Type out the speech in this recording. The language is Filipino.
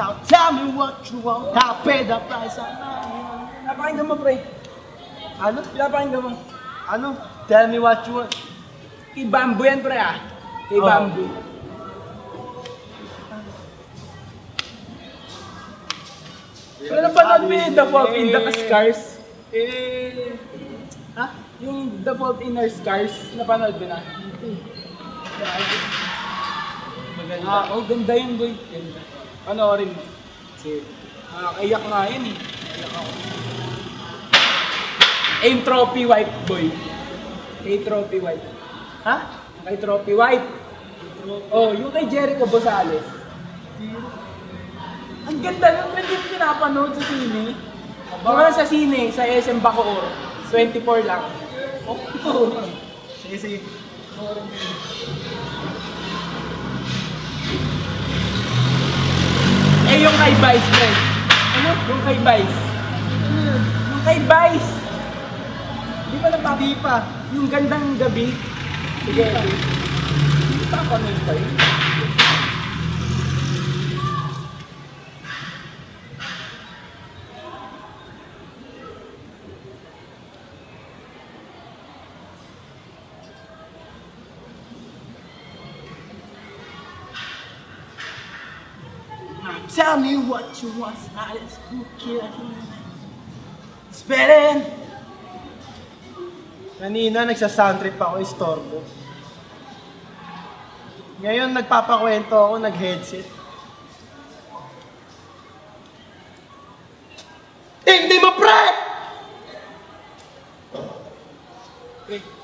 Now tell me what you want, I'll pay the price of mine. Pinapakinggan mo, pre. Ano? Pinapakinggan mo. Ano? Tell me what you want. Kay Bamboo yan, pre, ah. Kay Oh. Bamboo. Pero napanood mo yung The Fault in the Scars? Ha? Yung The Fault in Our Scars, napanood mo na? Maganda. Oh, ganda yun, boy. Ganda. Panoorin mo. Kasi, kaiyak nga yun eh. Kaiyak ako. Aim Trophy Wipe, boy. Kay Trophy Wipe. Ha? Kay Trophy Wipe. Oh, yung kay Jericho Bosales. Ang ganda nun, hindi mo pinapanood sa sine. Mga sa sine, sa SM Bacoor. 24 lang. Oh, Sige, sige. eh, yung kay Vice, friend. Ano? Yung kay Vice. Yung kay Vice. Di ba Hindi pa. yung gandang gabi? Sige, hindi pa ako nung pa yun. Tell me what you want, not as spooky. Spelling! Kanina nagsa-soundtrip ako, istorbo. Ngayon nagpapakwento ako, nag-headset. Hindi mo, pre! Okay.